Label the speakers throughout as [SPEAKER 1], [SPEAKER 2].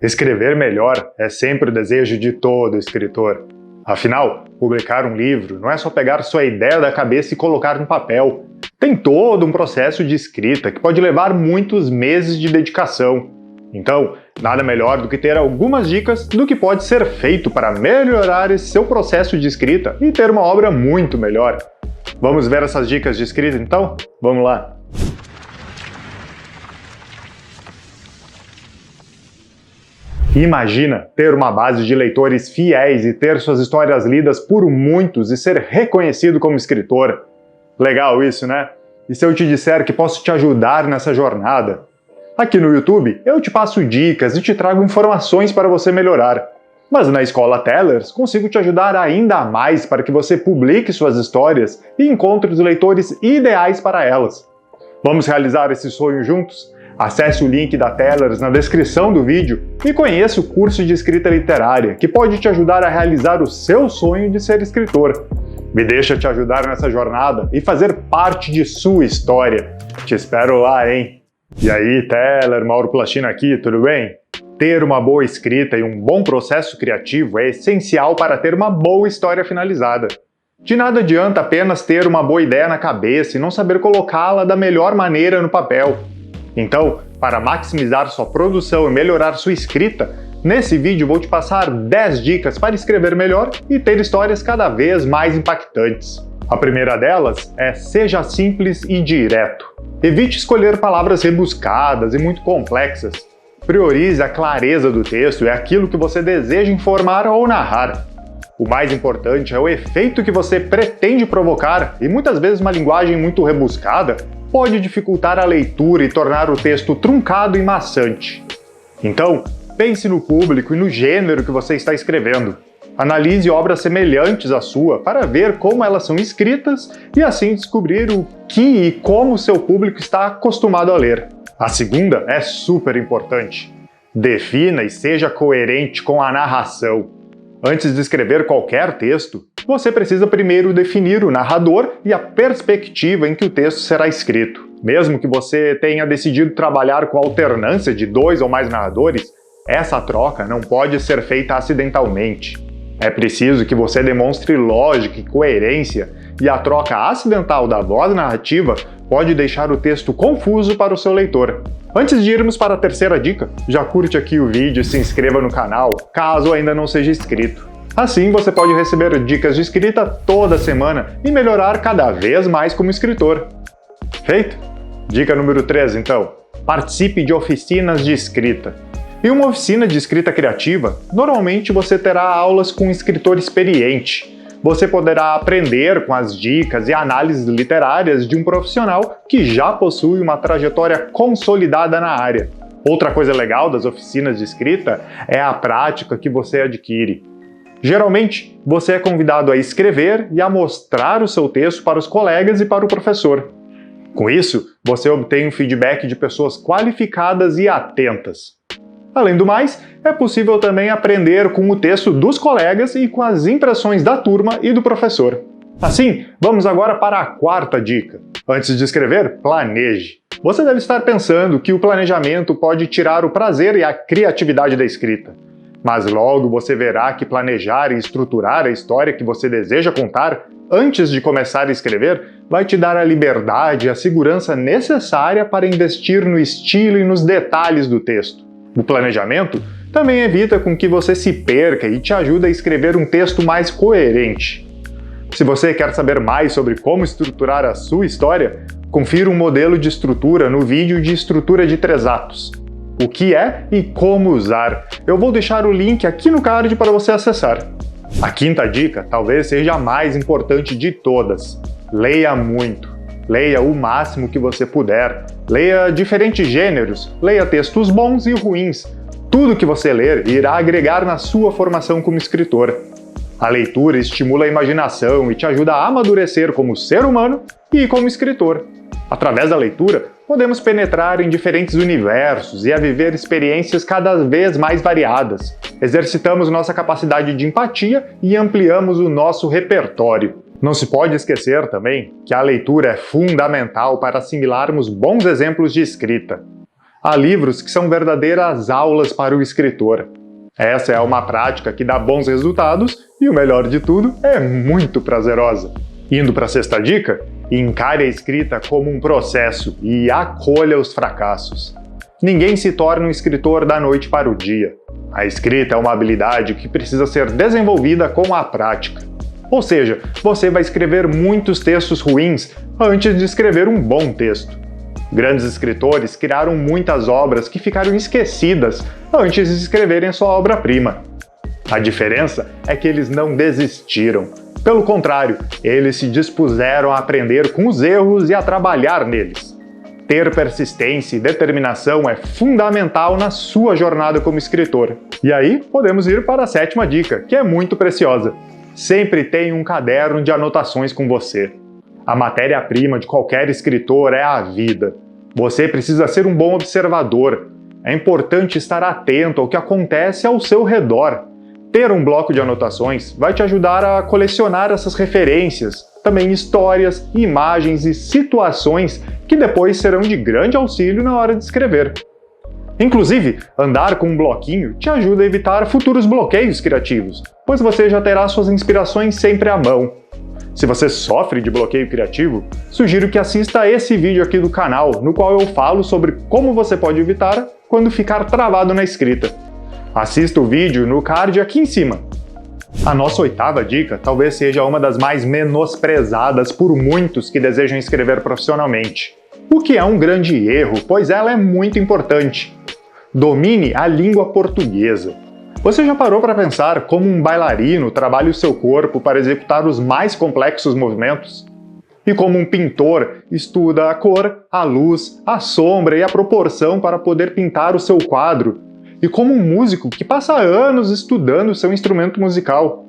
[SPEAKER 1] Escrever melhor é sempre o desejo de todo escritor. Afinal, publicar um livro não é só pegar sua ideia da cabeça e colocar no papel. Tem todo um processo de escrita que pode levar muitos meses de dedicação. Então, nada melhor do que ter algumas dicas do que pode ser feito para melhorar esse seu processo de escrita e ter uma obra muito melhor. Vamos ver essas dicas de escrita então? Vamos lá! Imagina ter uma base de leitores fiéis e ter suas histórias lidas por muitos e ser reconhecido como escritor. Legal isso, né? E se eu te disser que posso te ajudar nessa jornada? Aqui no YouTube eu te passo dicas e te trago informações para você melhorar. Mas na Escola Tellers consigo te ajudar ainda mais para que você publique suas histórias e encontre os leitores ideais para elas. Vamos realizar esse sonho juntos? Acesse o link da Tellers na descrição do vídeo e conheça o curso de escrita literária, que pode te ajudar a realizar o seu sonho de ser escritor. Me deixa te ajudar nessa jornada e fazer parte de sua história. Te espero lá, hein? E aí, Teller, Mauro Plachina aqui, tudo bem? Ter uma boa escrita e um bom processo criativo é essencial para ter uma boa história finalizada. De nada adianta apenas ter uma boa ideia na cabeça e não saber colocá-la da melhor maneira no papel. Então, para maximizar sua produção e melhorar sua escrita, nesse vídeo vou te passar 10 dicas para escrever melhor e ter histórias cada vez mais impactantes. A primeira delas é seja simples e direto. Evite escolher palavras rebuscadas e muito complexas. Priorize a clareza do texto e aquilo que você deseja informar ou narrar. O mais importante é o efeito que você pretende provocar, e muitas vezes uma linguagem muito rebuscada pode dificultar a leitura e tornar o texto truncado e maçante. Então, pense no público e no gênero que você está escrevendo. Analise obras semelhantes à sua para ver como elas são escritas e assim descobrir o que e como seu público está acostumado a ler. A segunda é super importante. Defina e seja coerente com a narração. Antes de escrever qualquer texto, você precisa primeiro definir o narrador e a perspectiva em que o texto será escrito. Mesmo que você tenha decidido trabalhar com a alternância de 2 ou mais narradores, essa troca não pode ser feita acidentalmente. É preciso que você demonstre lógica e coerência, e a troca acidental da voz narrativa pode deixar o texto confuso para o seu leitor. Antes de irmos para a terceira dica, já curte aqui o vídeo e se inscreva no canal, caso ainda não seja inscrito. Assim você pode receber dicas de escrita toda semana e melhorar cada vez mais como escritor. Feito? Dica número 3 então. Participe de oficinas de escrita. Em uma oficina de escrita criativa, normalmente você terá aulas com um escritor experiente. Você poderá aprender com as dicas e análises literárias de um profissional que já possui uma trajetória consolidada na área. Outra coisa legal das oficinas de escrita é a prática que você adquire. Geralmente, você é convidado a escrever e a mostrar o seu texto para os colegas e para o professor. Com isso, você obtém um feedback de pessoas qualificadas e atentas. Além do mais, é possível também aprender com o texto dos colegas e com as impressões da turma e do professor. Assim, vamos agora para a quarta dica. Antes de escrever, planeje. Você deve estar pensando que o planejamento pode tirar o prazer e a criatividade da escrita. Mas logo você verá que planejar e estruturar a história que você deseja contar antes de começar a escrever vai te dar a liberdade e a segurança necessária para investir no estilo e nos detalhes do texto. O planejamento também evita com que você se perca e te ajuda a escrever um texto mais coerente. Se você quer saber mais sobre como estruturar a sua história, confira um modelo de estrutura no vídeo de estrutura de 3 atos. O que é e como usar. Eu vou deixar o link aqui no card para você acessar. A quinta dica talvez seja a mais importante de todas. Leia muito. Leia o máximo que você puder. Leia diferentes gêneros. Leia textos bons e ruins. Tudo que você ler irá agregar na sua formação como escritor. A leitura estimula a imaginação e te ajuda a amadurecer como ser humano e como escritor. Através da leitura, podemos penetrar em diferentes universos e a viver experiências cada vez mais variadas. Exercitamos nossa capacidade de empatia e ampliamos o nosso repertório. Não se pode esquecer também que a leitura é fundamental para assimilarmos bons exemplos de escrita. Há livros que são verdadeiras aulas para o escritor. Essa é uma prática que dá bons resultados e, o melhor de tudo, é muito prazerosa. Indo para a sexta dica, encare a escrita como um processo e acolha os fracassos. Ninguém se torna um escritor da noite para o dia. A escrita é uma habilidade que precisa ser desenvolvida com a prática. Ou seja, você vai escrever muitos textos ruins antes de escrever um bom texto. Grandes escritores criaram muitas obras que ficaram esquecidas antes de escreverem sua obra-prima. A diferença é que eles não desistiram. Pelo contrário, eles se dispuseram a aprender com os erros e a trabalhar neles. Ter persistência e determinação é fundamental na sua jornada como escritor. E aí, podemos ir para a sétima dica, que é muito preciosa. Sempre tenha um caderno de anotações com você. A matéria-prima de qualquer escritor é a vida. Você precisa ser um bom observador. É importante estar atento ao que acontece ao seu redor. Ter um bloco de anotações vai te ajudar a colecionar essas referências, também histórias, imagens e situações que depois serão de grande auxílio na hora de escrever. Inclusive, andar com um bloquinho te ajuda a evitar futuros bloqueios criativos, pois você já terá suas inspirações sempre à mão. Se você sofre de bloqueio criativo, sugiro que assista a esse vídeo aqui do canal, no qual eu falo sobre como você pode evitar quando ficar travado na escrita. Assista o vídeo no card aqui em cima. A nossa oitava dica talvez seja uma das mais menosprezadas por muitos que desejam escrever profissionalmente. O que é um grande erro, pois ela é muito importante. Domine a língua portuguesa. Você já parou para pensar como um bailarino trabalha o seu corpo para executar os mais complexos movimentos? E como um pintor estuda a cor, a luz, a sombra e a proporção para poder pintar o seu quadro? E como um músico que passa anos estudando seu instrumento musical?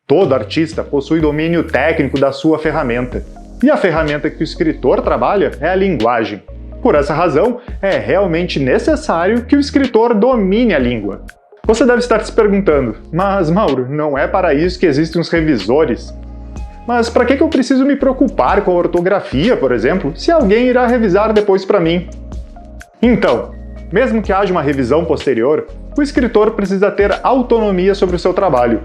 [SPEAKER 1] Todo artista possui domínio técnico da sua ferramenta. E a ferramenta que o escritor trabalha é a linguagem. Por essa razão, é realmente necessário que o escritor domine a língua. Você deve estar se perguntando, mas Mauro, não é para isso que existem os revisores? Mas para que eu preciso me preocupar com a ortografia, por exemplo, se alguém irá revisar depois para mim? Então, mesmo que haja uma revisão posterior, o escritor precisa ter autonomia sobre o seu trabalho.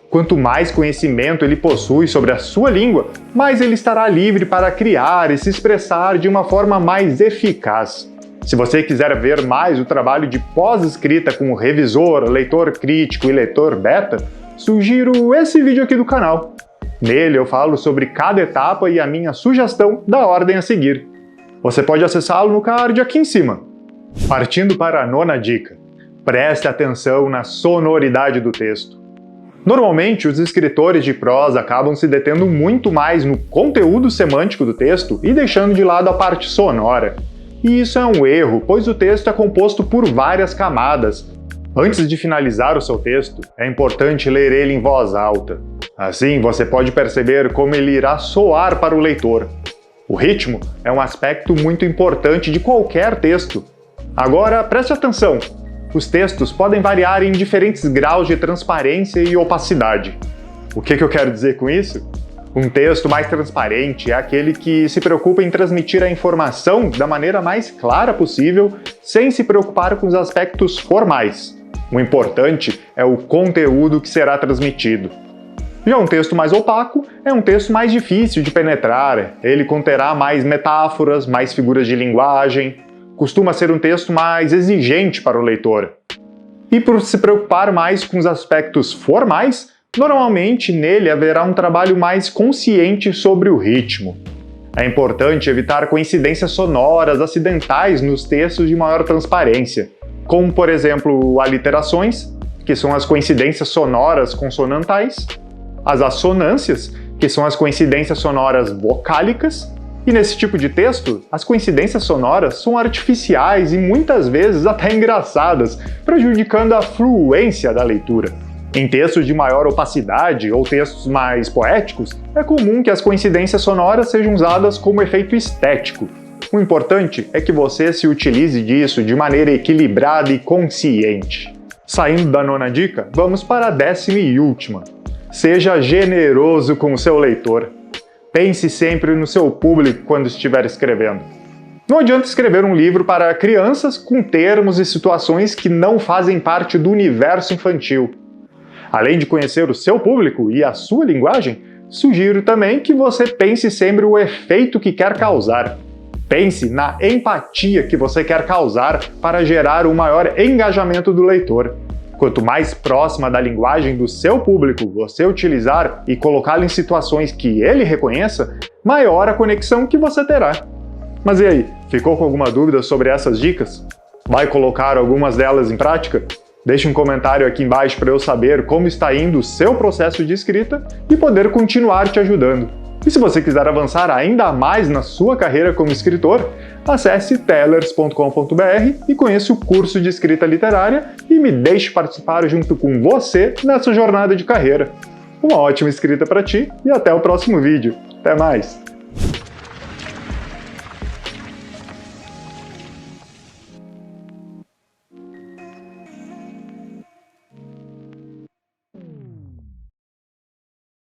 [SPEAKER 1] Quanto mais conhecimento ele possui sobre a sua língua, mais ele estará livre para criar e se expressar de uma forma mais eficaz. Se você quiser ver mais o trabalho de pós-escrita com o revisor, leitor crítico e leitor beta, sugiro esse vídeo aqui do canal. Nele eu falo sobre cada etapa e a minha sugestão da ordem a seguir. Você pode acessá-lo no card aqui em cima. Partindo para a nona dica, preste atenção na sonoridade do texto. Normalmente, os escritores de prosa acabam se detendo muito mais no conteúdo semântico do texto e deixando de lado a parte sonora. E isso é um erro, pois o texto é composto por várias camadas. Antes de finalizar o seu texto, é importante ler ele em voz alta. Assim, você pode perceber como ele irá soar para o leitor. O ritmo é um aspecto muito importante de qualquer texto. Agora, preste atenção! Os textos podem variar em diferentes graus de transparência e opacidade. O que eu quero dizer com isso? Um texto mais transparente é aquele que se preocupa em transmitir a informação da maneira mais clara possível, sem se preocupar com os aspectos formais. O importante é o conteúdo que será transmitido. Já um texto mais opaco é um texto mais difícil de penetrar, ele conterá mais metáforas, mais figuras de linguagem, costuma ser um texto mais exigente para o leitor. E por se preocupar mais com os aspectos formais, normalmente nele haverá um trabalho mais consciente sobre o ritmo. É importante evitar coincidências sonoras acidentais nos textos de maior transparência, como por exemplo aliterações, que são as coincidências sonoras consonantais, as assonâncias, que são as coincidências sonoras vocálicas, e nesse tipo de texto, as coincidências sonoras são artificiais e muitas vezes até engraçadas, prejudicando a fluência da leitura. Em textos de maior opacidade ou textos mais poéticos, é comum que as coincidências sonoras sejam usadas como efeito estético. O importante é que você se utilize disso de maneira equilibrada e consciente. Saindo da nona dica, vamos para a décima e última. Seja generoso com o seu leitor. Pense sempre no seu público quando estiver escrevendo. Não adianta escrever um livro para crianças com termos e situações que não fazem parte do universo infantil. Além de conhecer o seu público e a sua linguagem, sugiro também que você pense sempre o efeito que quer causar. Pense na empatia que você quer causar para gerar um maior engajamento do leitor. Quanto mais próxima da linguagem do seu público você utilizar e colocá-lo em situações que ele reconheça, maior a conexão que você terá. Mas e aí, ficou com alguma dúvida sobre essas dicas? Vai colocar algumas delas em prática? Deixe um comentário aqui embaixo para eu saber como está indo o seu processo de escrita e poder continuar te ajudando. E se você quiser avançar ainda mais na sua carreira como escritor, acesse tellers.com.br e conheça o curso de escrita literária e me deixe participar junto com você nessa jornada de carreira. Uma ótima escrita para ti e até o próximo vídeo. Até mais!